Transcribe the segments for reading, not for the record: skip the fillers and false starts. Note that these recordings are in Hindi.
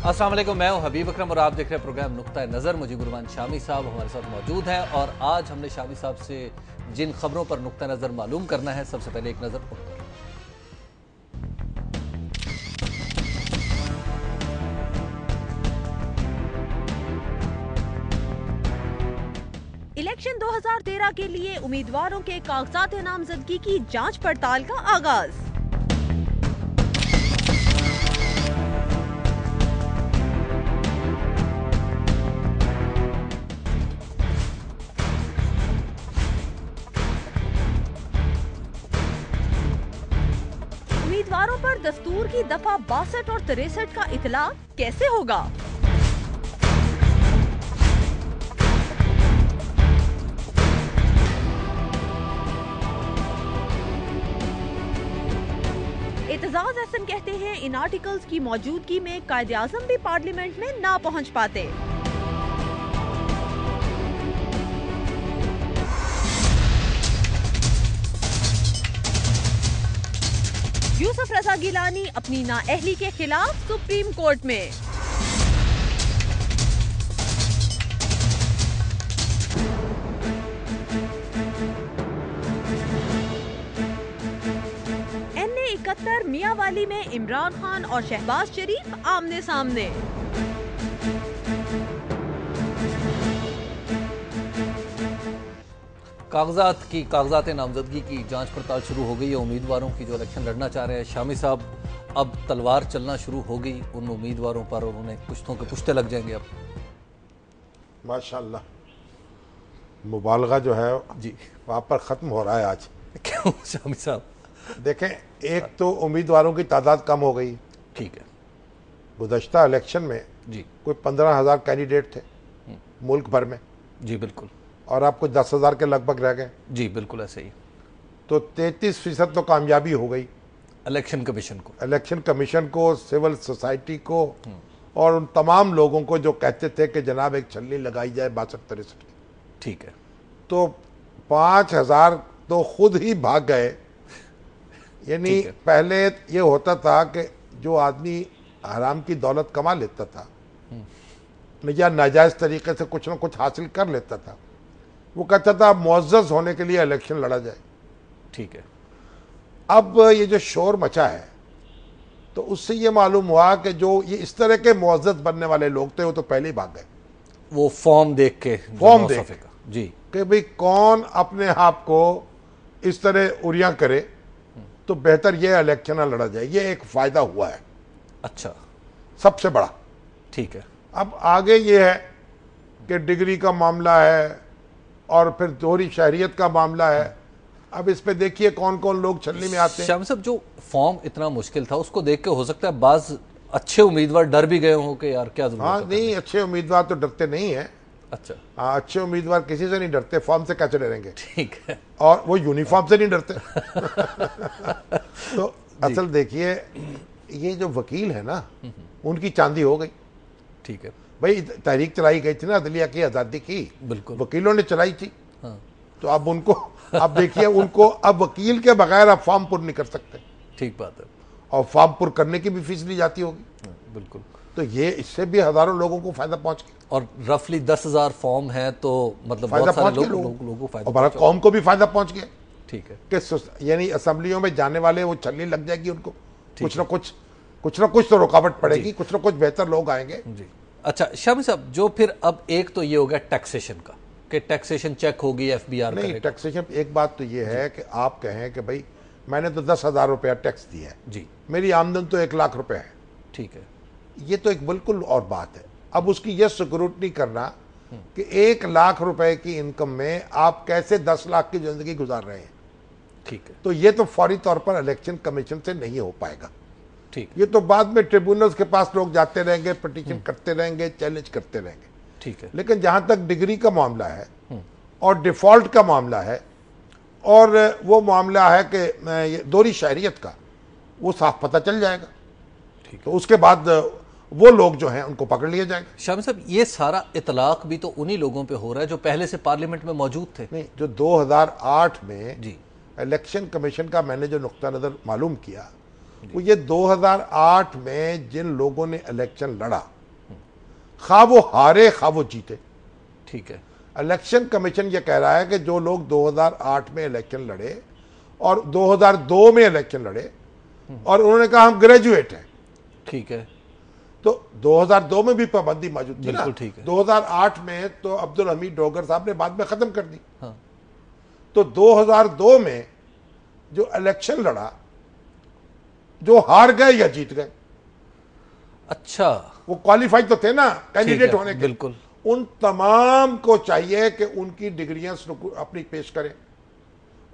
अस्सलाम वालेकुम, मैं हूं हबीब अकरम और आप देख रहे हैं प्रोग्राम नुक्ता नज़र। मुजीबुर शामी साहब हमारे साथ मौजूद हैं और आज हमने शामी साहब से जिन खबरों पर नुक्ता नज़र मालूम करना है, सबसे पहले एक नज़र उन पर। इलेक्शन 2013 के लिए उम्मीदवारों के कागजात नामजदगी की जांच पड़ताल का आगाज। उम्मीदवारों पर दस्तूर की दफा 62 और 63 का इतलाक कैसे होगा? एतजाज एहसन कहते हैं इन आर्टिकल्स की मौजूदगी में कायदे आज़म भी पार्लियामेंट में ना पहुंच पाते। यूसुफ रजा गिलानी अपनी नाअहली के खिलाफ सुप्रीम कोर्ट में। NA-71 मियांवाली में इमरान खान और शहबाज शरीफ आमने सामने। कागजात नामजदगी की जांच पड़ताल शुरू हो गई है। उम्मीदवारों की जो इलेक्शन लड़ना चाह रहे हैं शामी साहब, अब तलवार चलना शुरू हो गई उन उम्मीदवारों पर और उन्हें पुश्तों के पुश्ते लग जाएंगे। अब माशाल्लाह मुबालगा जो है जी वहाँ पर ख़त्म हो रहा है आज। क्यों शामी साहब? देखें, एक तो उम्मीदवारों की तादाद कम हो गई। ठीक है। गुज़श्ता इलेक्शन में जी कोई 15,000 कैंडिडेट थे मुल्क भर में, जी बिल्कुल, और आपको 10,000 के लगभग रह गए। जी बिल्कुल ऐसे ही। तो 33% तो कामयाबी हो गई इलेक्शन कमीशन को, सिविल सोसाइटी को और उन तमाम लोगों को जो कहते थे कि जनाब एक छलनी लगाई जाए 62-63 की। ठीक है। तो 5,000 तो खुद ही भाग गए। यानी पहले ये होता था कि जो आदमी हराम की दौलत कमा लेता था या नाजायज तरीके से कुछ ना कुछ हासिल कर लेता था, वो कहता था मुअज़्ज़ज़ होने के लिए इलेक्शन लड़ा जाए। ठीक है। अब ये जो शोर मचा है, तो उससे ये मालूम हुआ कि जो ये इस तरह के मुअज़्ज़ज़ बनने वाले लोग थे वो तो पहले ही भाग गए। वो फॉर्म देख के जी कि भाई कौन अपने आप को इस तरह उरिया करे तो बेहतर ये इलेक्शन ना लड़ा जाए। ये एक फायदा हुआ है, अच्छा, सबसे बड़ा। ठीक है। अब आगे ये है कि डिग्री का मामला है और फिर दोहरी शहरियत का मामला है। अब इस पे देखिए कौन कौन लोग छलनी में आते हैं। शाम साहब, जो फॉर्म इतना मुश्किल था उसको देख के हो सकता है बाज अच्छे उम्मीदवार डर भी गए हों कि यार क्या जरूरत है। हाँ नहीं, अच्छे उम्मीदवार तो डरते नहीं है। अच्छा। हाँ, अच्छे उम्मीदवार किसी से नहीं डरते, फॉर्म से कैसे डरेंगे। ठीक है। और वो यूनिफॉर्म से नहीं डरते। तो असल देखिए, ये जो वकील है ना, उनकी चांदी हो गई। ठीक है भाई, तहरीक चलाई गई थी ना अदलिया की आज़ादी की, बिल्कुल, वकीलों ने चलाई थी। हाँ। तो अब उनको, अब देखिए उनको अब वकील के बगैर अब फॉर्म पुर नहीं कर सकते। ठीक बात है। और फॉर्म पुर करने की भी फीस ली जाती होगी। हाँ, बिल्कुल। तो ये इससे भी हजारों लोगों को फायदा पहुंच गया। और रफली 10,000 फॉर्म है तो मतलब बहुत सारे लोगों को फायदा, और भारत कौम को भी फायदा पहुंच गया। ठीक है। कि यानी असेंबलियों में जाने वाले वो छलनी लग जाएगी उनको, कुछ ना कुछ तो रुकावट पड़ेगी, कुछ ना कुछ बेहतर लोग आएंगे जी। अच्छा शामी साहब, जो फिर अब एक तो ये हो गया टैक्सेशन का कि टैक्सेशन चेक होगी, FBR नहीं टैक्सेशन। एक बात तो ये है कि आप कहें कि भाई मैंने तो 10,000 रुपया टैक्स दिया है जी, मेरी आमदन तो 1 लाख रुपए है। ठीक है। ये तो एक बिल्कुल और बात है। अब उसकी ये स्क्रूटनी करना कि 1 लाख रुपए की इनकम में आप कैसे 10 लाख की जिंदगी गुजार रहे हैं, ठीक है। तो ये तो फौरी तौर पर इलेक्शन कमीशन से नहीं हो पाएगा। ठीक। ये तो बाद में ट्रिब्यूनल्स के पास लोग जाते रहेंगे, पिटीशन करते रहेंगे, चैलेंज करते रहेंगे। ठीक है। लेकिन जहां तक डिग्री का मामला है और डिफॉल्ट का मामला है और वो मामला है कि दोहरी शहरियत का, वो साफ पता चल जाएगा। ठीक है। तो उसके बाद वो लोग जो हैं उनको पकड़ लिया जाएगा। शामी साहब, ये सारा इतलाक भी तो उन्हीं लोगों पे हो रहा है जो पहले से पार्लियामेंट में मौजूद थे। नहीं, जो 2008 में जी इलेक्शन कमीशन का मैंने जो नुक्ता नज़र मालूम किया, वो ये 2008 में जिन लोगों ने इलेक्शन लड़ा खा वो हारे खा वो जीते। ठीक है। इलेक्शन कमीशन ये कह रहा है कि जो लोग 2008 में इलेक्शन लड़े और 2002 में इलेक्शन लड़े और उन्होंने कहा हम ग्रेजुएट हैं, ठीक है, तो 2002 में भी पाबंदी मौजूद थी ना। ठीक है। 2008 में तो अब्दुल हमीद डोगर साहब ने बाद में खत्म कर दी। हाँ। तो 2002 में जो इलेक्शन लड़ा, जो हार गए या जीत गए, अच्छा, वो क्वालिफाइड तो थे ना कैंडिडेट होने के। बिल्कुल। उन तमाम को चाहिए कि उनकी डिग्रियां अपनी पेश करें,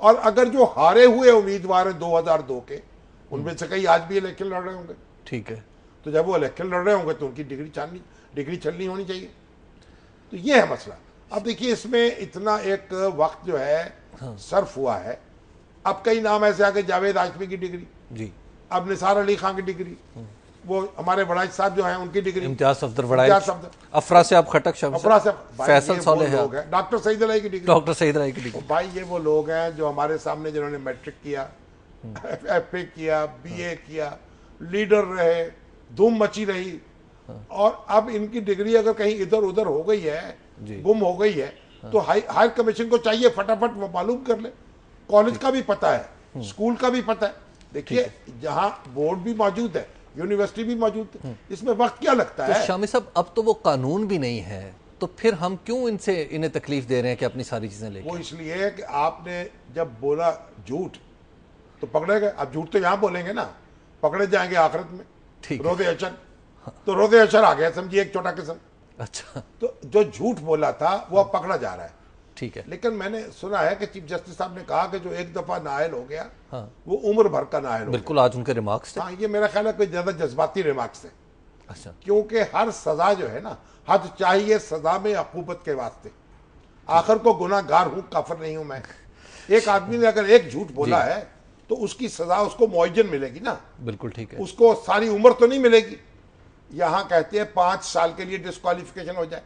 और अगर जो हारे हुए उम्मीदवार हैं 2002 के, उनमें से कई आज भी इलेक्शन लड़ रहे होंगे, ठीक है, तो जब वो इलेक्शन लड़ रहे होंगे तो उनकी डिग्री चलनी होनी चाहिए। तो ये है मसला। अब देखिए इसमें इतना एक वक्त जो है सर्फ हुआ है। अब कई नाम ऐसे आ गए, जावेद आजमी की डिग्री जी, अब निसार अली खान की डिग्री, वो हमारे वड़ाइच साहब जो हैं उनकी डिग्री, इम्तियाज सफदर वड़ाइच, अफरासियाब खटक, फैसल सालेह, डॉक्टर सईद अली की डिग्री, डॉक्टर सईद अली की डिग्री। भाई ये वो लोग हैं जो हमारे सामने जिन्होंने मैट्रिक किया, FA किया, BA किया, लीडर रहे, धूम मची रही, और अब इनकी डिग्री अगर कहीं इधर उधर हो गई है, गुम हो गई है, तो हायर कमीशन को चाहिए फटाफट वो मालूम कर ले। कॉलेज का भी पता है, स्कूल का भी पता है। देखिए जहां बोर्ड भी मौजूद है, यूनिवर्सिटी भी मौजूद है, इसमें वक्त क्या लगता है। शामी साहब अब तो वो कानून भी नहीं है, तो फिर हम क्यों इन्हें तकलीफ दे रहे हैं कि अपनी सारी चीजें लेके? वो इसलिए कि आपने जब बोला झूठ तो पकड़े गए। अब झूठ तो यहां बोलेंगे ना, पकड़े जाएंगे आखिरत में। ठीक, रोदे अचर, तो रोदे अचर आ गया, समझिए एक छोटा किस्म। अच्छा, तो जो झूठ बोला था वो अब पकड़ा जा रहा है। ठीक है। लेकिन मैंने सुना है कि चीफ जस्टिस साहब ने कहा कि जो एक दफा नायल हो गया, हाँ, वो उम्र भर का नायल हो गया। बिल्कुल, आज उनके रिमार्क्स थे। हाँ, ये मेरा ख्याल है कोई ज्यादा जज्बाती रिमार्क्स थे। अच्छा, क्योंकि हर सजा जो है ना, हद चाहिए सजा में अकूबत के वास्ते। आखिर को गुनाहगार हूं, काफिर नहीं हूं मैं। एक आदमी ने अगर एक झूठ बोला है तो उसकी सजा उसको मुअज्जन मिलेगी ना। बिल्कुल ठीक है। उसको सारी उम्र तो नहीं मिलेगी। यहां कहते हैं 5 साल के लिए डिस्क्वालिफिकेशन हो जाए,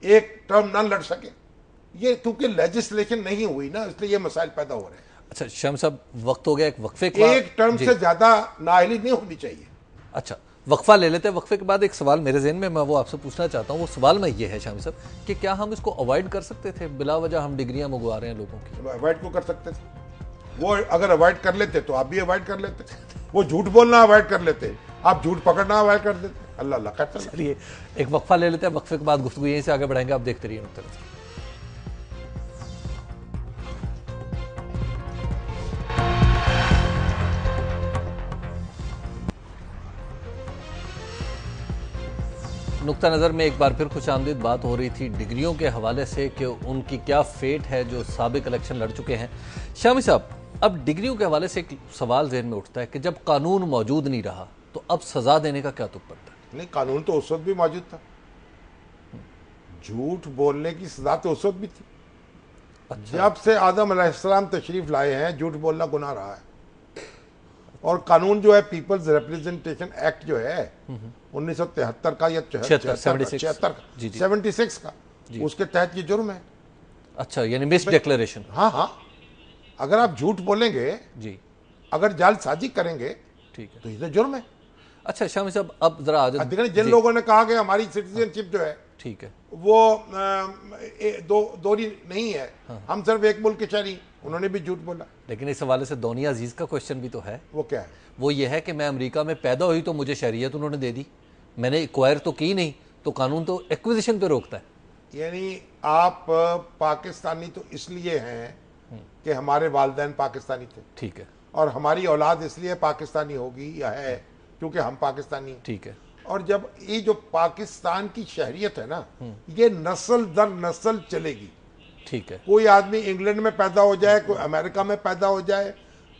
एक टर्म ना लड़ सके। ये क्योंकि लेजिस्लेशन नहीं हुई ना, इसलिए ये मसाइल पैदा हो रहे हैं। अच्छा शाम साहब, वक्त हो गया एक वक्फे का। एक टर्म से ज्यादा नाअहली नहीं होनी चाहिए। अच्छा, वक्फा ले लेते हैं। वक्फे के बाद एक सवाल मेरे ज़हन में, मैं वो आपसे पूछना चाहता हूँ। वो सवाल में ये है शामी साहब कि क्या हम इसको अवॉइड कर सकते थे? बिला वजह हम डिग्रियां मंगवा रहे हैं लोगों की। अवॉइड को कर सकते थे। वो अगर अवॉइड कर लेते तो आप भी अवॉइड कर लेते। वो झूठ बोलना अवॉइड कर लेते, आप झूठ पकड़ना अवॉइड कर देते। अल्लाह अल्लाह कहता है। चलिए एक वक्फा ले लेते हैं, वक्फे के बाद गुफ्तगू यहीं से आगे बढ़ाएंगे। आप देखते रहिए नुक्ता नज़र। नुक्ता नज़र में एक बार फिर खुशामदीद बात हो रही थी डिग्रियों के हवाले से कि उनकी क्या फेट है जो साबिक इलेक्शन लड़ चुके हैं। शामी साहब, अब डिग्रियों के हवाले से एक सवाल ज़हन में उठता है कि जब कानून मौजूद नहीं रहा तो अब सजा देने का क्या तुक पड़ता है? नहीं, कानून तो उस वक्त भी मौजूद था। झूठ बोलने की सजा तो उस वक्त भी थी। अच्छा। जब से आदम अलैहिस्सलाम तशरीफ लाए हैं, झूठ बोलना गुनाह रहा है। और कानून जो है पीपल्स रिप्रेजेंटेशन एक्ट जो है 1973 का या 76 का, उसके तहत ये जुर्म है। अच्छा, यानी मिस डिक्लेरेशन। हाँ हाँ, अगर आप झूठ बोलेंगे जी, अगर जालसाजी करेंगे, ठीक है, तो ये तो जुर्म है। अच्छा शामी साहब, अब जरा आ जाए। जिन लोगों ने कहा कि हमारी सिटीजनशिप जो है, ठीक है, वो दोहरी नहीं है, हाँ, हम सिर्फ एक मुल्क के शहरी, उन्होंने भी झूठ बोला। लेकिन इस हवाले से दोनिया अजीज का क्वेश्चन भी तो है। वो क्या है? वो ये है कि मैं अमेरिका में पैदा हुई तो मुझे शहरियत उन्होंने दे दी, मैंने एक्वायर तो की नहीं, तो कानून तो एक्विजिशन पे रोकता है। यानी आप पाकिस्तानी तो इसलिए हैं कि हमारे वालिदैन पाकिस्तानी थे, ठीक है, और हमारी औलाद इसलिए पाकिस्तानी होगी या है क्योंकि हम पाकिस्तानी, ठीक है। और जब ये जो पाकिस्तान की शहरियत है ना, ये नस्ल दर नस्ल चलेगी, ठीक है। कोई आदमी इंग्लैंड में पैदा हो जाए, कोई अमेरिका में पैदा हो जाए,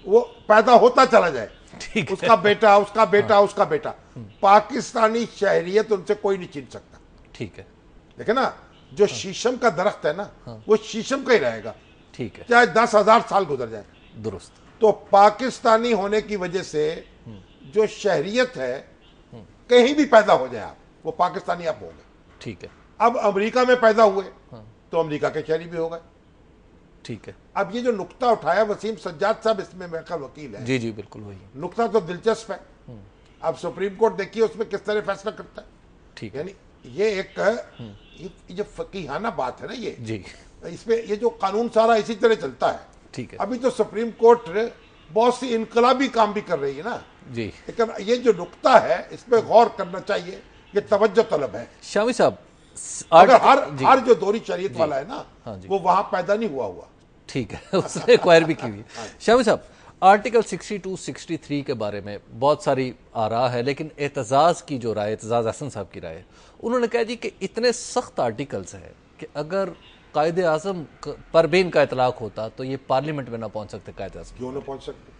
वो पैदा होता चला जाए, ठीक है, उसका बेटा, उसका बेटा, हाँ, उसका बेटा, पाकिस्तानी शहरियत उनसे कोई नहीं छीन सकता, ठीक है। देखे ना, जो शीशम का दरख्त है ना, वो शीशम का ही रहेगा, ठीक है, चाहे 10,000 साल गुजर जाए। दुरुस्त। तो पाकिस्तानी होने की वजह से जो शहरियत है, कहीं भी पैदा हो जाए आप, वो पाकिस्तानी आप हो गए, ठीक है। अब अमेरिका में पैदा हुए, हाँ, तो अमेरिका के शहरी भी हो गए, ठीक है। अब ये जो नुक्ता उठाया वसीम सज्जाद साहब, इसमें मेरा वकील है। जी जी बिल्कुल वही नुक्ता तो दिलचस्प है। अब सुप्रीम कोर्ट देखिए उसमें किस तरह फैसला करता है, ठीक है। यानी ये एक ये जो फकीहाना बात है ना, ये जी इसमें ये जो कानून सारा इसी तरह चलता है। ठीक है अभी तो सुप्रीम कोर्ट बहुत सी इनकलाबी काम भी कर रही है ना जी। लेकिन ये जो नुक्ता है इस पे गौर करना चाहिए, ये तवज्जो तलब है। शामी साहब अगर हर जो दोहरी शरीयत वाला है ना, हाँ जी। वो वहां पैदा नहीं हुआ। ठीक है उसने एक्वायर भी की हुई है। शामी साहब आर्टिकल 62, 63 के बारे में बहुत सारी आरा है, लेकिन एतजाज की जो राय, एतजाज हसन साहब की राय है, उन्होंने कहा जी कि इतने सख्त आर्टिकल्स हैं कि अगर कायदे आज़म पर भी इनका इतलाक होता तो ये पार्लियामेंट में ना पहुंच सकते कायदे आज़म। क्यों ना पहुंच सकते?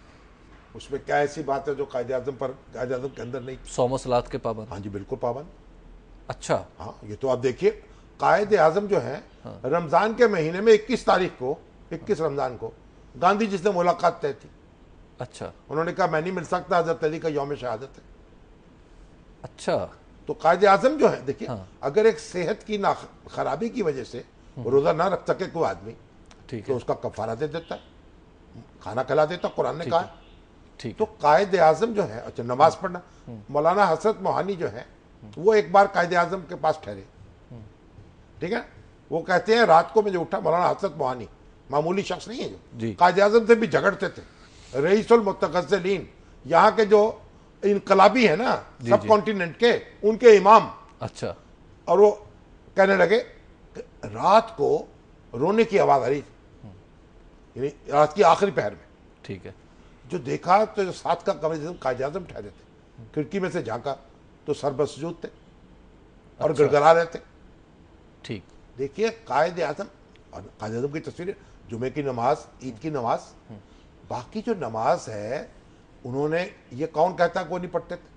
उसमें क्या ऐसी बात है जो कायदे आज़म के अंदर नहीं? 100 मसलात के पाबंद। हाँ जी बिल्कुल पाबंद। अच्छा हाँ, ये तो आप देखिए कायदे आज़म जो है रमजान के महीने में 21 तारीख को, 21 रमजान को गांधी जी से मुलाकात तय थी। अच्छा। उन्होंने कहा मैं नहीं मिल सकता, हज़रत अली का यौम शहादत है। अच्छा। तो कायदे आज़म जो है देखिए, अगर एक सेहत की ना खराबी की वजह से रोजा ना रख सके कोई आदमी, ठीक तो है। उसका कफारा दे देता है, खाना खिला देता, कुरान ने कहा। ठीक। तो कायदे आज़म जो है, अच्छा नमाज पढ़ना, मौलाना हसरत मोहानी जो है वो एक बार कायदे आज़म के पास ठहरे, ठीक है। वो कहते हैं रात को मैं जो उठा, मौलाना हसरत मोहानी मामूली शख्स नहीं है, जो कायदे आज़म से भी झगड़ते थे, रईसुल मुतगज़्ज़लीन, यहाँ के जो इनकलाबी है ना सब कॉन्टिनेंट के, उनके इमाम। अच्छा। और वो कहने लगे रात को रोने की आवाज आ रही थी, यानी रात की आखिरी पहर में। ठीक है। जो देखा तो जो साथ का कमरे कायदे आज़म ठहरे थे, खिड़की में से झांका तो सरबसजूद थे और अच्छा। गड़गड़ा रहे थे। ठीक। देखिए कायदे आज़म, और कायदे आज़म की तस्वीरें, जुमे की नमाज, ईद की नमाज, बाकी जो नमाज है उन्होंने, ये कौन कहता है, कोई नहीं पढ़ते थे।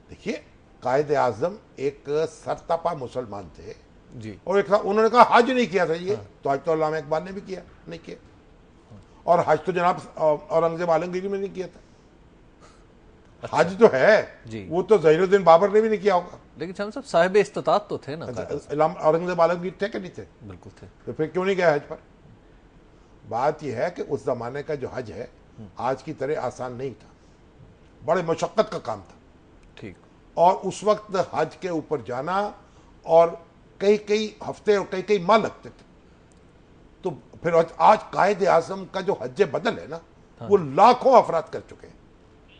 देखिए कायदे आज़म एक सरतपा मुसलमान थे जी। और एक उन्होंने कहा हज नहीं किया था ये, तो हज तो अल्लामा इकबाल ने भी किया नहीं किया, और हज तो जनाब औरंगजेब आलमगीर में नहीं किया था। अच्छा। हज जो है जी। वो तो ज़हीरुद्दीन बाबर ने भी नहीं किया होगा। लेकिन शाम साहब साहिब इस्तिताअत तो थे ना। औरंगजेब आलमगीर थे कि नहीं थे? बिल्कुल थे। तो फिर क्यों नहीं गया हज पर? बात यह है कि उस जमाने का जो हज है आज की तरह आसान नहीं था, बड़े मशक्कत का काम था। ठीक। और उस वक्त हज के ऊपर जाना और कई कई हफ्ते और कई कई माह लगते थे। तो फिर आज कायदे आज़म का जो हज बदल है ना, वो लाखों अफराद कर चुके हैं।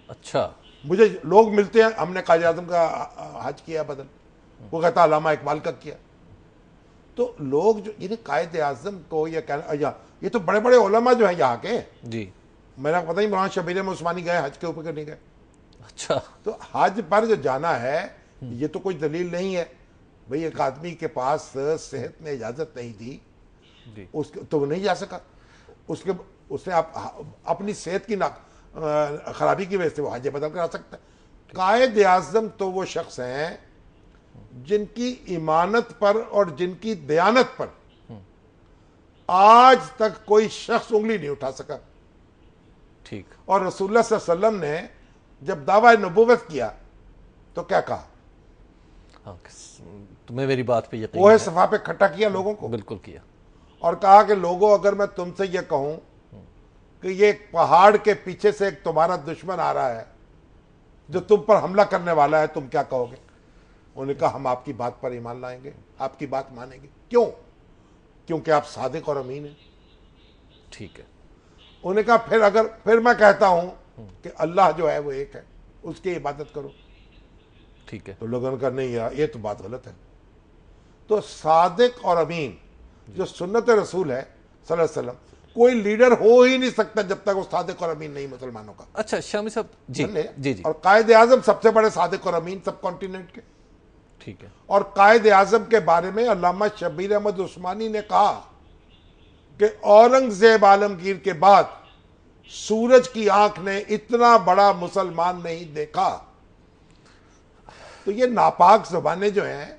अच्छा। मुझे लोग मिलते हैं, हमने कायदे आज़म का हज किया बदल, वो कहता अल्लामा इकबाल का किया। तो लोग जो ये कायदे आज़म को ये कहना, ये तो बड़े बड़े उलमा जो है यहाँ के जी, मेरा पता ही, मौलाना शबीर अहमद उस्मानी गए हज के ऊपर के नहीं गए। अच्छा। तो हज पर जो जाना है ये तो कोई दलील नहीं है भाई, एक आदमी के पास सेहत ने इजाजत नहीं दी जी। उसके, तो वो नहीं जा सका, उसने अपनी सेहत की खराबी की वजह से वो हज बदल कर आ सकता है। कायदे आज़म तो वो शख्स हैं जिनकी ईमानत पर और जिनकी दयानत पर आज तक कोई शख्स उंगली नहीं उठा सका। ठीक। और रसूलुल्लाह सल्लल्लाहु अलैहि वसल्लम ने जब दावा नबूवत किया तो क्या कहा? हाँ, तुम्हें मेरी बात पे यकीन ओहे है? सफा पे इकट्ठा किया लोगों को, बिल्कुल किया, और कहा कि लोगों अगर मैं तुमसे यह कहूं कि ये पहाड़ के पीछे से एक तुम्हारा दुश्मन आ रहा है जो तुम पर हमला करने वाला है, तुम क्या कहोगे? उन्होंने कहा हम आपकी बात पर ईमान लाएंगे, आपकी बात मानेंगे। क्यों? क्योंकि आप सादिक और अमीन हैं। ठीक है। उन्होंने कहा फिर मैं कहता हूं कि अल्लाह जो है वो एक है, उसकी इबादत करो। ठीक है। तो लोगों ने कहा नहीं यार ये तो बात गलत है। तो सादिक और अमीन जो सुन्नत रसूल है सल्लल्लाहु अलैहि वसल्लम, कोई लीडर हो ही नहीं सकता जब तक वो सादिक और अमीन नहीं मुसलमानों का। अच्छा शामी साहब जी जी जी। और कायदे आज़म सबसे बड़े सादिक और अमीन सब कॉन्टिनेंट के। ठीक है। और कायदे आज़म के बारे में अल्लामा शबीर अहमद उस्मानी ने कहा कि औरंगजेब आलमगीर के बाद सूरज की आंख ने इतना बड़ा मुसलमान नहीं देखा। तो ये नापाक ज़बानें जो हैं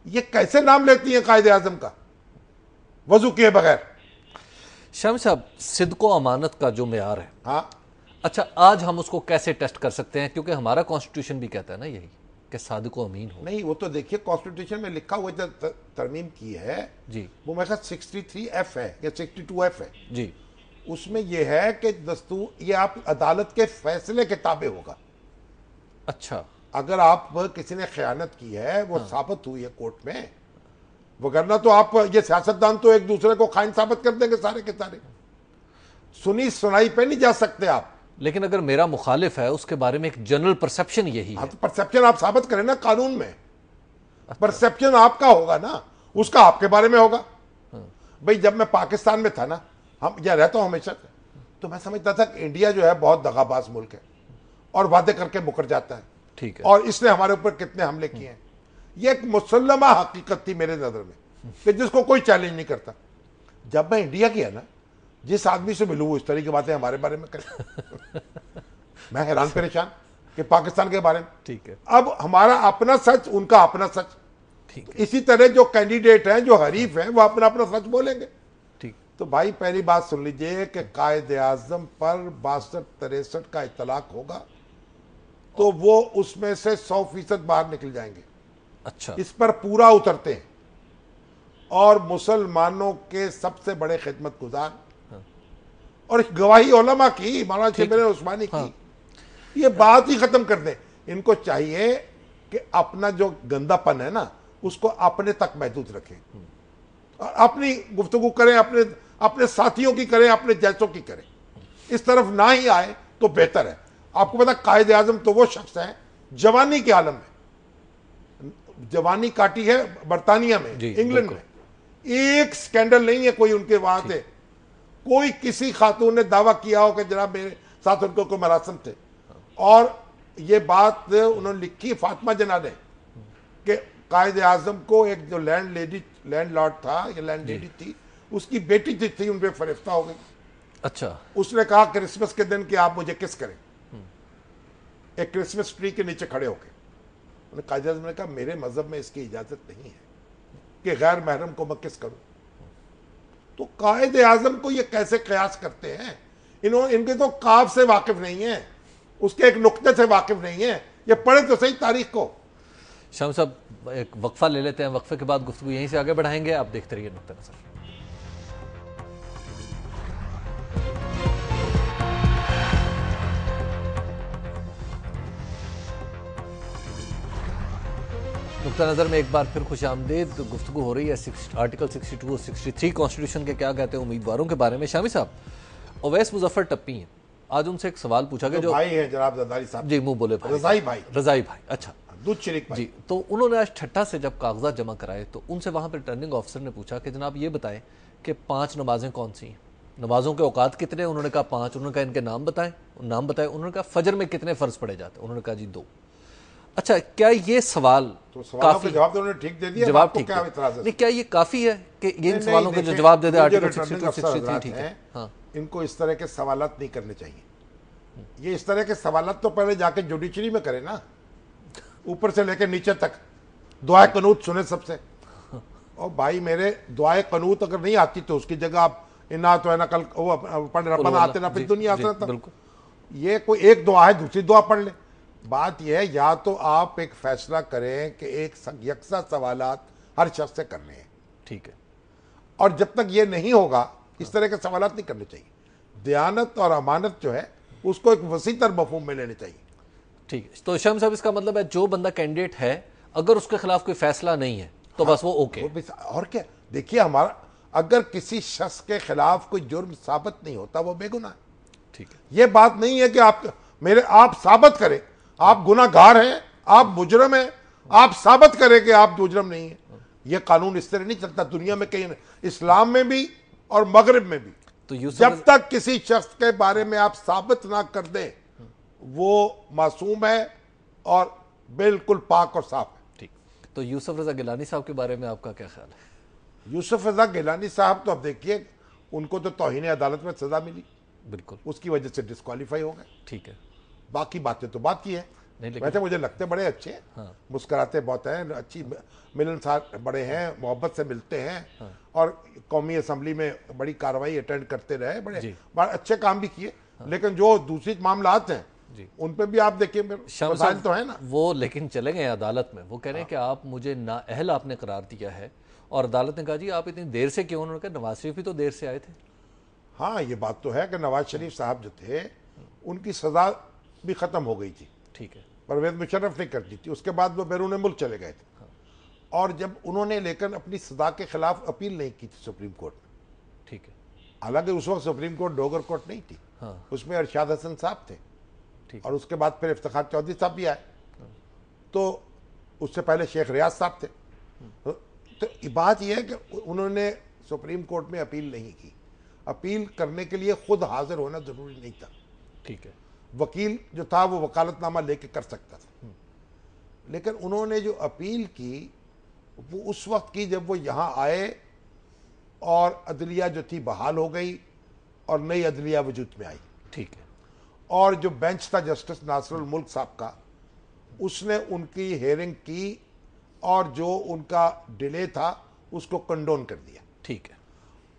ये कैसे नाम लेती हैं कायदे आज़म का वजू किए बगैर? शामी साहब सिद्को अमानत का जो मेयार है, हाँ, अच्छा आज हम उसको कैसे टेस्ट कर सकते हैं? क्योंकि हमारा कॉन्स्टिट्यूशन भी कहता है ना यही कि सादिको अमीन हो। नहीं वो तो देखिए कॉन्स्टिट्यूशन में लिखा हुआ जो तरमीम की है जी, वो मेरे ख्याल 63F है या 62F है जी। उसमें यह है कि दस्तूर ये आप अदालत के फैसले के ताबे होगा। अच्छा। अगर आप किसी ने खयानत की है वो साबित हुई है कोर्ट में, वगरना तो आप ये सियासतदान तो एक दूसरे को खाइन साबित कर देंगे सारे के सारे, सुनी सुनाई पे नहीं जा सकते आप। लेकिन अगर मेरा मुखालिफ है उसके बारे में एक जनरल परसेप्शन यही है। तो परसेप्शन आप साबित करें ना कानून में। परसेप्शन आपका होगा ना, उसका आपके बारे में होगा। भाई जब मैं पाकिस्तान में था ना, हम या रहता हूं हमेशा, तो मैं समझता था कि इंडिया जो है बहुत दगाबाज मुल्क है और वादे करके मुकर जाता है। ठीक है। और इसने हमारे ऊपर कितने हमले किए हैं, ये एक मुसल्लमा हकीकत थी मेरे नजर में कि जिसको कोई चैलेंज नहीं करता। जब मैं इंडिया गया ना, जिस आदमी से मिलूं वो इस तरह की बातें हमारे बारे में करे मैं हैरान परेशान कि पाकिस्तान के बारे में। ठीक है। अब हमारा अपना सच, उनका अपना सच। ठीक है। इसी तरह जो कैंडिडेट हैं, जो हरीफ हैं, वो अपना अपना सच बोलेंगे। ठीक। तो भाई पहली बात सुन लीजिए कि कायदे आजम पर 62-63 का इतलाक होगा तो वो उसमें से 100% बाहर निकल जाएंगे। अच्छा। इस पर पूरा उतरते हैं और मुसलमानों के सबसे बड़े खिदमत गुजार और गवाही उलमा की, मौलाना शबीर उस्मानी की, ये बात ही खत्म कर दें। इनको चाहिए कि अपना जो गंदापन है ना उसको अपने तक महदूद रखें और अपनी गुफ्तगू करें, अपने साथियों की करें, अपने जैसों की करें। इस तरफ ना ही आए तो बेहतर है। आपको पता कायदे आजम तो वो शख्स है जवानी के आलम में, जवानी काटी है बरतानिया में, इंग्लैंड में, एक स्कैंडल नहीं है कोई उनके वहां से। कोई किसी खातून ने दावा किया हो कि जनाब मेरे साथ उनको कोई मरासम थे। और ये बात उन्होंने लिखी फातिमा जना ने कि कायदे आजम को एक जो लैंडलॉर्ड था या लैंड लेडी थी, उसकी बेटी थी उन पर फरिश्ता हो गई। अच्छा। उसने कहा क्रिसमस के दिन कि आप मुझे किस करें, एक क्रिसमस ट्री के नीचे खड़े होके। कायदे आजम ने कहा मेरे मजहब में इसकी इजाजत नहीं है कि गैर महरम को मैं किस करूं। तो कायदे आजम को ये कैसे कयास करते हैं, इनके तो काफ से वाकिफ नहीं है, उसके एक नुक्ते से वाकिफ नहीं है। ये पढ़े तो सही तारीख को। शाम साहब एक वक्फा ले लेते हैं, वक्फे के बाद गुफ्तगू यहीं से आगे बढ़ाएंगे। आप देखते रहिए नुक्ता नज़र। नुक्ता नज़र में एक बार फिर खुश आमदीद। गुफ्तगू हो रही है आर्टिकल 62 और 63 कॉन्स्टिट्यूशन के क्या कहते हैं उम्मीदवारों के बारे में। शामी साहब, ओवैस मुजफ्फर टप्पी हैं, आज उनसे एक सवाल पूछा गया जो भाई है जनाब जरदारी साहब। जी मुंह बोले भाई, रजाई भाई। रजाई भाई, अच्छा दूध शरीक भाई। जी, तो उन्होंने आज ठट्टा से जब कागजात जमा कराए तो उनसे वहां पर रिटर्निंग ऑफिसर ने पूछा कि जनाब ये बताएं कि 5 नमाजें कौन सी हैं, नमाजों के औकात कितने? उन्होंने कहा 5। उन्होंने कहा इनके नाम बताएं, उन्होंने कहा फजर में कितने फर्ज पड़े जाते? उन्होंने कहा जी 2। अच्छा, क्या ये सवाल तो काफी जवाब तो उन्होंने ठीक दे दिया, जवाब ठीक क्या इतराज है? नहीं, क्या ये काफी है कि इन सवालों के जो जवाब दे दे आर्टिकल 62 63 ठीक है? हाँ, इनको इस तरह के सवालात नहीं करने चाहिए। ये इस तरह के सवालात तो पहले जाके जुडिशरी में करे ना, ऊपर से लेकर नीचे तक दुआए कनूत सुने सबसे। और भाई मेरे दुआए कनूत अगर नहीं आती तो उसकी जगह आप इन्ना तो है ना, कल पढ़ रब्बाना आते ना फिर दुनिया आते। ये कोई एक दुआ है, दूसरी दुआ पढ़ ले। बात यह है या तो आप एक फैसला करें कि एक यकसा सवालात हर शख्स से करने हैं, ठीक है, और जब तक ये नहीं होगा इस तरह के सवालात नहीं करने चाहिए। दयानत और अमानत जो है उसको एक वसीतर मफहूम में लेने चाहिए। ठीक है, तो शाम साहब इसका मतलब है जो बंदा कैंडिडेट है अगर उसके खिलाफ कोई फैसला नहीं है तो बस वो ओके। और क्या, देखिए हमारा अगर किसी शख्स के खिलाफ कोई जुर्म साबित नहीं होता वो बेगुनाह है। ठीक है, ये बात नहीं है कि आप साबित करें आप गुनाहगार हैं, आप मुजरम हैं, आप साबित करें कि आप मुजरम नहीं है। ये कानून इस तरह नहीं चलता दुनिया में कहीं, इस्लाम में भी और मगरिब में भी। तो जब तक किसी शख्स के बारे में आप साबित ना कर दें वो मासूम है और बिल्कुल पाक और साफ है। ठीक, तो यूसुफ रजा गिलानी साहब के बारे में आपका क्या ख्याल है? यूसुफ रजा गिलानी साहब तो अब देखिए उनको तो तौहीन अदालत में सजा मिली, बिल्कुल, उसकी वजह से डिस्क्वालीफाई हो गए। ठीक है, बाकी बातें तो बात की है। वैसे मुझे लगते बड़े अच्छे हैं, हाँ, मुस्कुराते बहुत हैं, अच्छी मिलनसार बड़े हैं, मोहब्बत से मिलते हैं, हाँ, और कौमी असम्बली में बड़ी कार्रवाई अटेंड करते रहे, बड़े अच्छे काम भी किए। हाँ, लेकिन जो दूसरी मामलात हैं उन पे भी आप देखिए मसाइल तो है ना वो। लेकिन चले गए अदालत में, वो कह रहे हैं कि आप मुझे नाअहल आपने करार दिया है, और अदालत ने कहा जी आप इतनी देर से क्यों? उन्होंने कहा नवाज शरीफ भी तो देर से आए थे। हाँ, ये बात तो है कि नवाज शरीफ साहब जो थे उनकी सजा भी खत्म हो गई थी। ठीक है, परवेज मुशर्रफ ने कर दी थी, उसके बाद वो बैरून मुल्क चले गए थे। और जब उन्होंने लेकिन अपनी सजा के खिलाफ अपील नहीं की थी सुप्रीम कोर्ट में, ठीक है, हालांकि उस वक्त सुप्रीम कोर्ट डोगर कोर्ट नहीं थी, उसमें अरशाद हसन साहब थे, ठीक, और उसके बाद फिर इफ्तिखार चौधरी साहब भी आए, तो उससे पहले शेख रियाज साहब थे। तो बात यह है कि उन्होंने सुप्रीम कोर्ट में अपील नहीं की। अपील करने के लिए खुद हाजिर होना जरूरी नहीं था, ठीक है, वकील जो था वो वकालतनामा लेके कर सकता था। लेकिन उन्होंने जो अपील की वो उस वक्त की जब वो यहाँ आए और अदलिया जो थी बहाल हो गई और नई अदलिया वजूद में आई, ठीक है, और जो बेंच था जस्टिस नासरुल मुल्क साहब का, उसने उनकी हेयरिंग की और जो उनका डिले था उसको कंडोन कर दिया, ठीक है,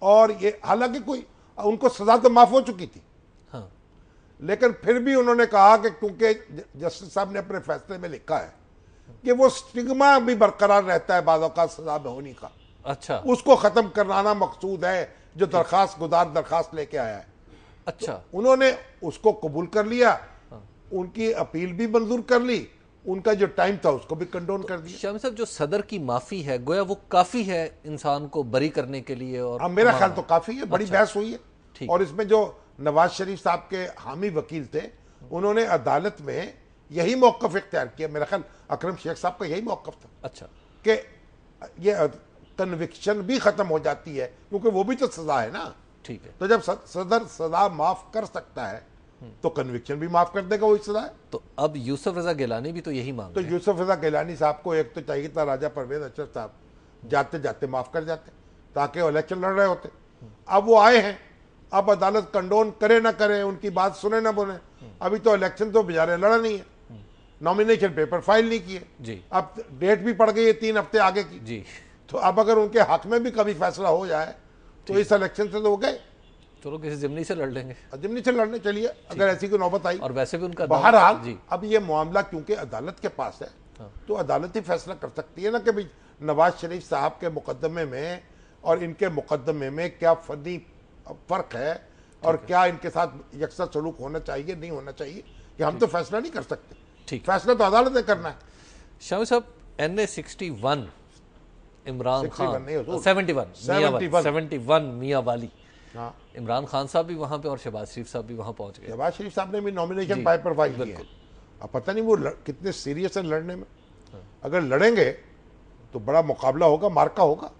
और ये हालांकि कोई उनको सजा तो माफ हो चुकी थी, हाँ, लेकिन फिर भी उन्होंने कहा कि क्योंकि जस्टिस साहब ने अपने फैसले में लिखा है कि वो स्टिग्मा भी बरकरार रहता है बाज़ औक़ात सजा में होने का, अच्छा, उसको खत्म कराना मकसूद है जो दरखास्त गुदार दरखास्त लेके आया है। अच्छा, तो उन्होंने उसको कबूल कर लिया, उनकी अपील भी मंजूर कर ली, उनका जो टाइम था उसको भी कंडोन कर दिया। शामी साहब, जो सदर की माफी है गोया वो काफी है इंसान को बरी करने के लिए, और हाँ, मेरा ख्याल तो काफी है, बड़ी बहस हुई है। ठीक। और इसमें जो नवाज शरीफ साहब के हामी वकील थे उन्होंने अदालत में यही मौकफ इख्तियार किया, मेरा ख्याल अकरम शेख साहब का यही मौकफ था, अच्छा, कि ये कन्विक्शन भी खत्म हो जाती है क्योंकि वो भी तो सजा है ना। ठीक है, तो जब सदर सजा माफ कर सकता है तो कन्विक्शन भी माफ कर देगा, वही सजा है। तो अब यूसुफ रजा गिलानी भी तो यही मांग तो रहे हैं। यूसुफ रजा गिलानी साहब को एक तो चाहिए था राजा परवेज अशरफ साहब जाते जाते माफ कर जाते ताकि वो इलेक्शन लड़ रहे होते। अब वो आए हैं, अब अदालत कंडोन करे ना करे, उनकी बात सुने ना बोले, अभी तो इलेक्शन तो बेचारे लड़ा नहीं है, नॉमिनेशन पेपर फाइल नहीं किए जी, अब डेट भी पड़ गई है 3 हफ्ते आगे की जी, तो अब अगर उनके हक में भी कभी फैसला हो जाए तो इस इलेक्शन से तो हो गए, चलो किसी जिमनी से लड़ लेंगे, जिमनी से लड़ने चलिए अगर ऐसी कोई नौबत आई। और वैसे भी उनका बहरहाल जी, अब ये मामला क्योंकि अदालत के पास है तो अदालत ही फैसला कर सकती है ना कि भाई नवाज शरीफ साहब के मुकदमे में और इनके मुकदमे में क्या फर्जी फर्क है और क्या इनके साथ यकसा सलूक होना चाहिए नहीं होना चाहिए, कि हम तो फैसला नहीं कर सकते, ठीक, फैसला तो अदालत ने करना है। शामी साहब, NA-61 इमरान 61 खान, नहीं हुजूर, 71 मियां वाली, हाँ, इमरान खान साहब भी वहां पे और शहबाज शरीफ साहब भी वहां पहुंच गए। नवाज शरीफ साहब ने भी नॉमिनेशन पेपर फाइल किए हैं। अब पता नहीं वो कितने सीरियस हैं लड़ने में, अगर लड़ेंगे तो बड़ा मुकाबला होगा, मार्का होगा,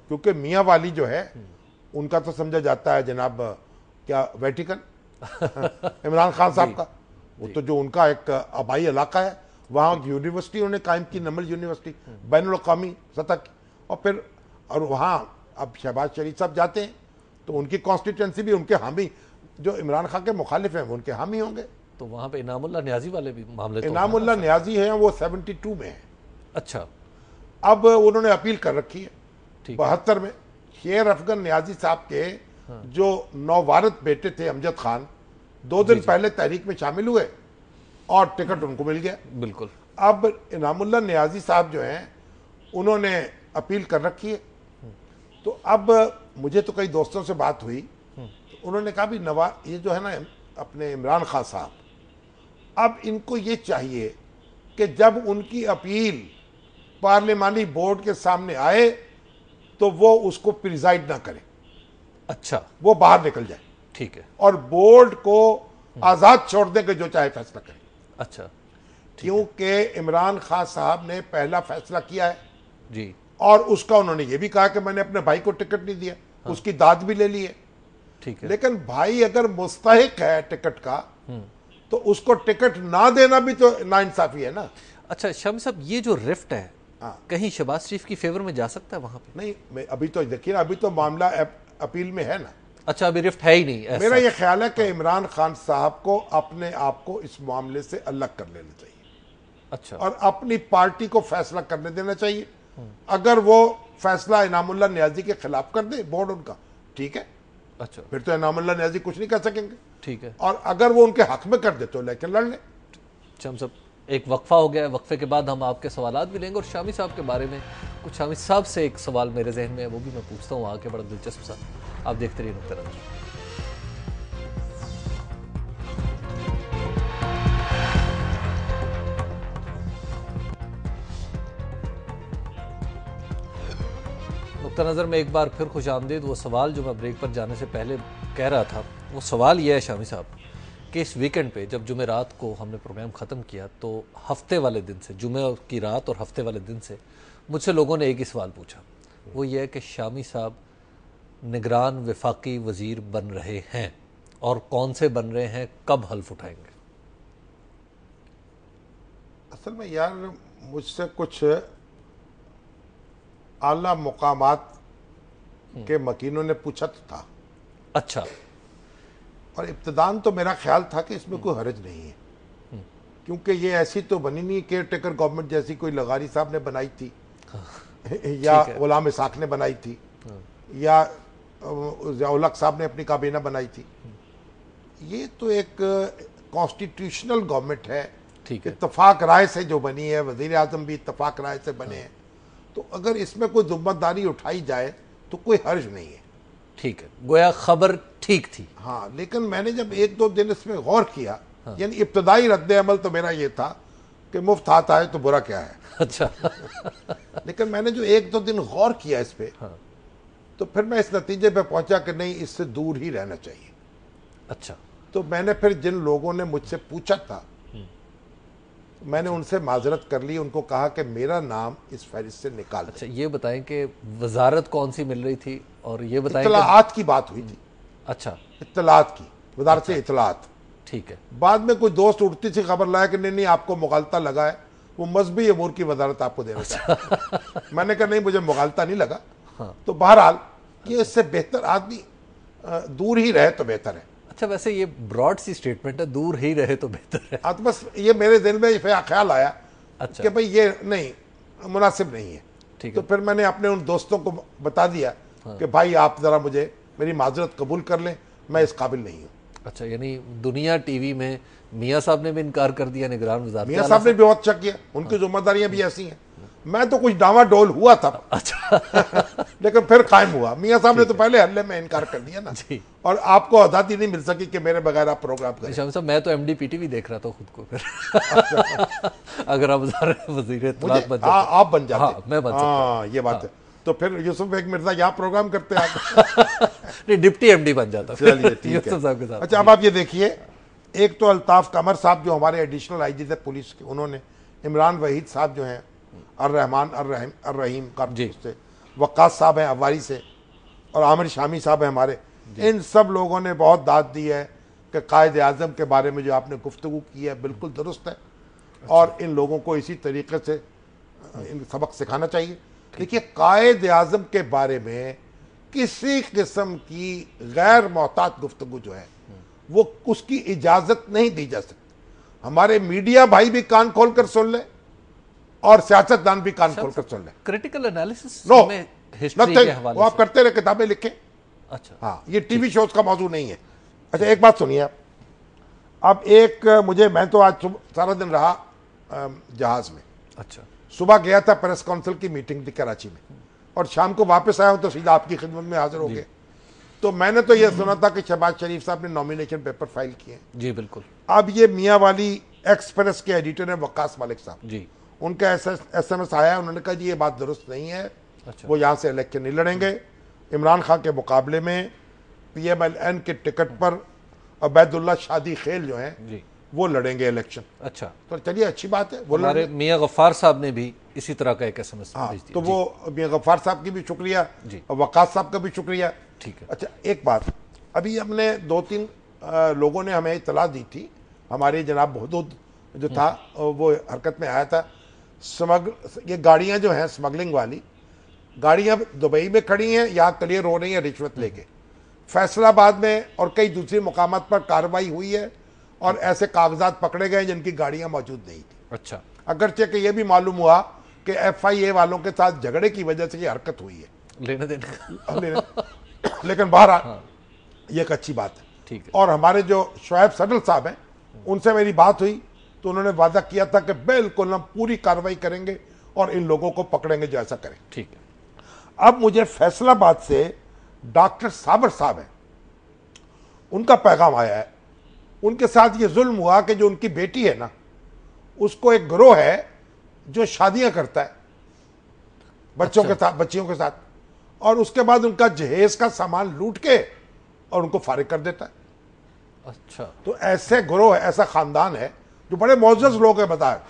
क्योंकि मियां वाली जो है उनका तो समझा जाता है जनाब क्या वेटिकन इमरान खान साहब का, वो तो जो उनका एक आबाई इलाका है, वहाँ यूनिवर्सिटी उन्होंने कायम की, नमल यूनिवर्सिटी बैनुल अक़वामी सतह की, और फिर और वहाँ अब शहबाज शरीफ साहब जाते हैं तो उनकी कॉन्स्टिट्यूंसी भी उनके हामी, जो इमरान खान के मुखालिफ हैं वो उनके हामी होंगे। तो वहां पे इनामुल्लाह न्याजी वाले भी मामले तो इनामुल्लाह न्याजी हैं, वो 72 में है, अच्छा, अब उन्होंने अपील कर रखी है ठीक, 72 में। शेर अफगन न्याजी साहब के जो नौवारत बेटे थे अमजद खान 2 दिन पहले तहरीक में शामिल हुए और टिकट उनको मिल गया। बिल्कुल, अब इनामुल्लाह न्याजी साहब जो हैं उन्होंने अपील कर रखी है, तो अब मुझे तो कई दोस्तों से बात हुई तो उन्होंने कहा भी ये जो है ना अपने इमरान खान साहब, अब इनको ये चाहिए कि जब उनकी अपील पार्लिमानी बोर्ड के सामने आए तो वो उसको प्रिजाइड ना करें, अच्छा, वो बाहर निकल जाए, ठीक है, और बोर्ड को आजाद छोड़ दें कि जो चाहे फैसला करें, अच्छा, क्योंकि इमरान खान साहब ने पहला फैसला किया है जी, और उसका उन्होंने ये भी कहा कि मैंने अपने भाई को टिकट नहीं दिया, उसकी दाद भी ले ली है, ठीक है, लेकिन भाई अगर मुस्तहिक है टिकट का तो उसको टिकट ना देना भी तो नाइंसाफी है ना। अच्छा शामी साहब, ये जो रिफ्ट है हाँ। कहीं शहबाज शरीफ की फेवर में जा सकता है वहां पे? नहीं, मैं अभी तो देखिए ना, अभी तो मामला अपील में है ना। अच्छा, अभी रिफ्ट है ही नहीं ऐसा। मेरा ये ख्याल है कि इमरान खान साहब को अपने आप को इस मामले से अलग कर लेना चाहिए, अच्छा, और अपनी पार्टी को फैसला करने देना चाहिए। अगर वो फैसला इनामुल्लाह न्याजी के खिलाफ कर दे बोर्ड उनका, ठीक है, अच्छा, फिर तो इनामुल्लाह न्याजी कुछ नहीं कर सकेंगे, ठीक है। और अगर वो उनके हक में कर दे तो लेकिन लड़ ले। शामी साहब, एक वक्फा हो गया है, वक्फे के बाद हम आपके सवालात भी लेंगे और शामी साहब के बारे में कुछ। शामी साहब से एक सवाल मेरे जहन में है, वो भी मैं पूछता हूँ आके, बड़ा दिलचस्प सा। आप देखते रहिए नुक्ता नज़र। नुक्ता नज़र में एक बार फिर खुशामदीद। वो सवाल जो मैं ब्रेक पर जाने से पहले कह रहा था, वो सवाल यह है शामी साहब कि इस वीकेंड पे जब जुमे रात को हमने प्रोग्राम ख़त्म किया तो हफ्ते वाले दिन से, जुमे की रात और हफ्ते वाले दिन से मुझसे लोगों ने एक ही सवाल पूछा। वो ये है कि शामी साहब निगरान वफाकी वज़ीर बन रहे हैं और कौन से बन रहे हैं, कब हल्फ उठाएंगे? असल में यार मुझसे कुछ आला मुकामात के मकीनों ने पूछा तो था। अच्छा। और इब्तदान तो मेरा ख्याल था कि इसमें कोई हर्ज नहीं है, क्योंकि ये ऐसी तो बनी नहीं केयर टेकर गवर्नमेंट जैसी कोई लगारी साहब ने बनाई थी या गुलाम इसाक ने बनाई थी या ज़िया-उल-हक साहब ने अपनी काबीना बनाई थी। ये तो एक कॉन्स्टिट्यूशनल गवर्नमेंट है, इत्तफाक राय से जो बनी है, वज़ीर आज़म भी इत्तफाक राय से बने हैं, तो अगर इसमें कोई ज़िम्मेदारी उठाई जाए तो कोई हर्ज नहीं है। ठीक है, गोया खबर ठीक थी। हाँ, लेकिन मैंने जब एक दो दिन इसमें गौर किया, यानी इब्तदाई रद्द अमल तो मेरा ये था कि मुफ्त हाथ आए तो बुरा क्या है। अच्छा लेकिन मैंने जो एक दो दिन गौर किया इस पे, तो फिर मैं इस नतीजे पे पहुंचा कि नहीं, इससे दूर ही रहना चाहिए। अच्छा। तो मैंने फिर जिन लोगों ने मुझसे पूछा था, मैंने उनसे माजरत कर ली, उनको कहा कि मेरा नाम इस फहरिस्त से निकाल दें। अच्छा, ये बताएं कि वजारत कौन सी मिल रही थी और ये बताएं इत्तलाआत की बात हुई थी। अच्छा, इत्तलाआत की, वजारत से इत्तलाआत। ठीक है। बाद में कोई दोस्त उठती सी खबर लाया कि नहीं आपको मुगालता लगा है, वो मजहबी अमूर की वजारत आपको देना चाहता। मैंने कहा नहीं, मुझे मुगालता नहीं लगा। तो बहरहाल ये इससे बेहतर आदमी दूर ही रहे तो बेहतर है। अच्छा, वैसे ये ब्रॉड सी स्टेटमेंट है, दूर ही रहे तो बेहतर है। तो बस ये मेरे दिल में ख्याल आया। अच्छा। कि भाई ये नहीं, मुनासिब नहीं है। ठीक तो है। फिर मैंने अपने उन दोस्तों को बता दिया कि भाई आप जरा मुझे मेरी माजरत कबूल कर लें, मैं इस काबिल नहीं हूँ। अच्छा, यानी दुनिया टीवी में मियाँ साहब ने भी इनकार कर दिया, निगरान वज़ारत मियाँ साहब ने भी बहुत अच्छा किया, उनकी जिम्मेदारियां भी ऐसी हैं। मैं तो कुछ डावाडोल हुआ था। अच्छा लेकिन फिर कायम हुआ। मियाँ साहब ने तो पहले हल्ले में इनकार कर दिया ना जी। और आपको आज़ादी नहीं मिल सकी कि मेरे बगैर आप प्रोग्राम करें। शामी साहब, मैं तो MD-PTV देख रहा था खुद को फिर अगर आप वज़ीर इत्तलाआत बन जाते। आप बन जाते। हाँ, मैं बन सकता। हाँ, ये बात है। तो फिर यूसुफ बेग मिर्जा यहाँ प्रोग्राम करते हैं नहीं, डिप्टी MD बन जाता। चलिए ठीक है। साहब के साथ। अच्छा, अब आप ये देखिए, एक तो अल्ताफ कमर साहब जो हमारे एडिशनल IG थे पुलिस के, उन्होंने इमरान वहीद साहब जो हैं अर्रहमान अर्रहीम का से, वक्कास साहब हैं अवारी से, और आमिर शामी साहब हैं हमारे, इन सब लोगों ने बहुत दाद दी है कि कायद आज़म के बारे में जो आपने गुफ्तगू की है बिल्कुल दुरुस्त है। अच्छा। और इन लोगों को इसी तरीके से इन सबक सिखाना चाहिए। देखिए, कायद आज़म के बारे में किसी किस्म की गैर मोहतात गुफ्तगू जो है वो उसकी इजाज़त नहीं दी जा सकती। हमारे मीडिया भाई भी कान खोल कर सुन ले और सियासतदान भी कान खोल कर सुन ले। क्रिटिकल एनालिसिस नो, में हिस्ट्री के हवाले वो आप करते रहे, किताबें लिखें। अच्छा। हाँ, ये टीवी शोज का मौजू नहीं है। अच्छा, एक बात सुनिए आप। अब एक मैं तो आज सारा दिन रहा जहाज में। अच्छा। सुबह गया था, प्रेस काउंसिल की मीटिंग थी कराची में, और शाम को वापस आया हूं तो सीधा आपकी खिदमत में हाजिर हो गए। तो मैंने तो यह सुना था कि शहबाज शरीफ साहब ने नॉमिनेशन पेपर फाइल किए। जी बिल्कुल। अब ये मियाँ वाली एक्सप्रेस के एडिटर है वक्कास मलिक साहब जी, उनका SMS आया, उन्होंने कहा जी ये बात दुरुस्त नहीं है। अच्छा। वो यहाँ से इलेक्शन नहीं लड़ेंगे। इमरान खान के मुकाबले में PMLN के टिकट पर अबैदुल्ला शादी खेल जो हैं वो लड़ेंगे इलेक्शन। अच्छा, तो चलिए अच्छी बात है। वो हमारे मियाँ गफ्फार साहब ने भी इसी तरह का एक SMS भेज दिया। तो वो मियाँ गफ्फार साहब की भी शुक्रिया और वक्कास साहब का भी शुक्रिया। ठीक है। अच्छा, एक बात, अभी हमने 2-3 लोगों ने हमें इतला दी थी, हमारे जनाब बहदूद जो था वो हरकत में आया था। ये गाड़ियां जो हैं स्मगलिंग वाली गाड़ियां दुबई में खड़ी हैं, यहाँ क्लियर हो रही हैं रिश्वत लेके। फैसलाबाद में और कई दूसरे मुकामात पर कार्रवाई हुई है और ऐसे कागजात पकड़े गए जिनकी गाड़ियां मौजूद नहीं थी। अच्छा। अगरचे कि यह भी मालूम हुआ कि FIA वालों के साथ झगड़े की वजह से ये हरकत हुई है, लेने देने लेकिन बहरहाल ये एक अच्छी बात है। ठीक है। और हमारे जो शुएब सडल साहब हैं उनसे मेरी बात हुई तो उन्होंने वादा किया था कि बिल्कुल हम पूरी कार्रवाई करेंगे और इन लोगों को पकड़ेंगे जो ऐसा करें। ठीक है। अब मुझे फैसलाबाद से डॉक्टर साबर साहब हैं, उनका पैगाम आया है। उनके साथ ये जुल्म हुआ कि जो उनकी बेटी है ना, उसको एक गिरोह है जो शादियां करता है बच्चों के साथ, बच्चियों के साथ, और उसके बाद उनका जहेज का सामान लूट के और उनको फारिग कर देता है। अच्छा, तो ऐसे गिरोह, ऐसा खानदान है जो बड़े मोअज़्ज़ज़ लोग हैं बताए,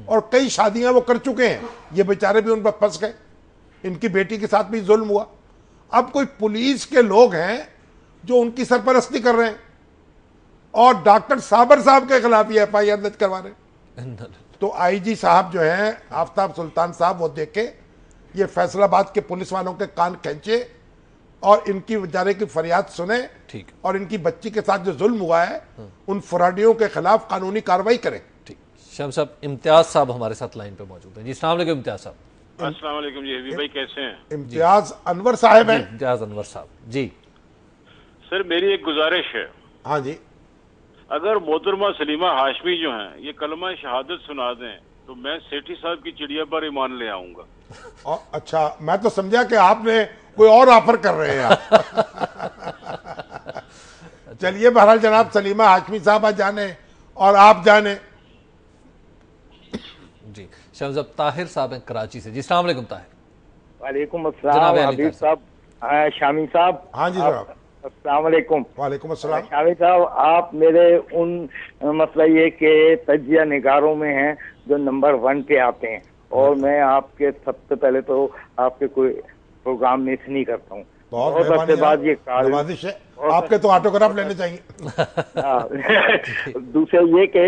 और कई शादियां वो कर चुके हैं, ये बेचारे भी उन पर फंस गए। इनकी बेटी के साथ भी जुल्म हुआ। अब कोई पुलिस के लोग हैं जो उनकी सरपरस्ती कर रहे हैं और डॉक्टर साबर साहब के खिलाफ ये FIR दर्ज करवा रहे हैं। तो IG साहब जो हैं आफ्ताब सुल्तान साहब, वो देखे ये फैसलाबाद के पुलिस वालों के कान खींचे और इनकी बेचारे की फरियाद सुने, ठीक, और इनकी बच्ची के साथ जो जुल्म हुआ है उन फराडियों के खिलाफ कानूनी कार्रवाई करें। ठीक। शम्स साहब, इम्तियाज साहब हमारे साथ लाइन पे मौजूद हैं जी। अस्सलाम वालेकुम इम्तियाज साहब। अस्सलाम वालेकुम जी, हबीब भाई कैसे हैं? इम्तियाज अनवर साहब हैं। इम्तियाज अनवर साहब जी। सर मेरी एक गुजारिश है, हाँ जी। अगर मोहतरमा सलीमा हाशमी जो हैं ये कलमा शहादत सुना दें तो मैं सेठी साहब की चिड़िया पर ईमान ले आऊंगा। अच्छा, मैं तो समझा कि आपने कोई और ऑफर कर रहे हैं आप। चलिए, बहरहाल जनाब सलीमा हाशमी साहब जाने और आप जाने जी। शम्स साहब, ताहिर साहब हैं कराची से जी। अस्सलाम वालेकुम ताहिर। वालेकुम अस्सलाम हबीब साहब, शामी साहब। हाँ जी साहब, अस्सलाम वालेकुम। वालेकुम अस्सलाम। शामी साहब, आप मेरे उन मसला ये कि तजिया निगारों में हैं जो नंबर 1 पे आते हैं, और मैं आपके सबसे पहले तो आपके कोई प्रोग्राम मिस नहीं करता हूँ। बहुत और सबसे बाद ये नवाजिश है, आपके तो ऑटोग्राफ लेने चाहिए। दूसरा ये कि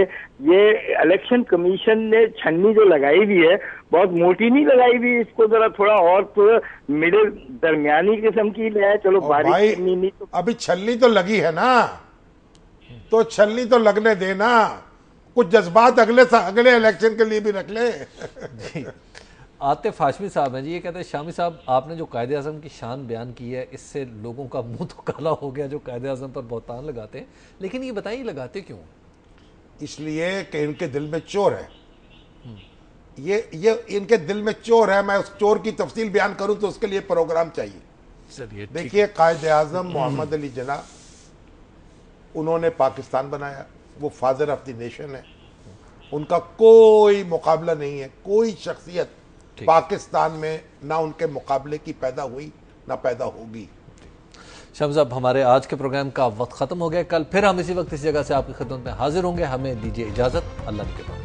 ये इलेक्शन कमीशन ने छन्नी जो लगाई हुई है बहुत मोटी नहीं लगाई हुई, इसको जरा थोड़ा और तो मिडिल दरमियानी किस्म की है। चलो बारीक छन्नी नहीं तो अभी छलनी तो लगी है ना, तो छलनी तो लगने देना, कुछ जज्बात अगले इलेक्शन के लिए भी रख ले। जी। आतिफ हाशमी साहब हैं जी, ये कहते हैं शामी साहब आपने जो कायदे आज़म की शान बयान की है इससे लोगों का मुंह तो काला हो गया जो कायदे आज़म पर बहुतान लगाते हैं, लेकिन ये बताइए लगाते क्यों? इसलिए कि इनके दिल में चोर है। ये इनके दिल में चोर है। मैं उस चोर की तफसील बयान करूं तो उसके लिए प्रोग्राम चाहिए। चलिए, देखिए, कायदे आज़म मोहम्मद अली जिन्ना, उन्होंने पाकिस्तान बनाया, वो फादर ऑफ द नेशन है, उनका कोई मुकाबला नहीं है। कोई शख्सियत पाकिस्तान में ना उनके मुकाबले की पैदा हुई ना पैदा होगी। शम्स साहब, हमारे आज के प्रोग्राम का वक्त खत्म हो गया। कल फिर हम इसी वक्त इसी जगह से आपकी खिदमत में हाजिर होंगे। हमें दीजिए इजाजत। अल्लाह के पास।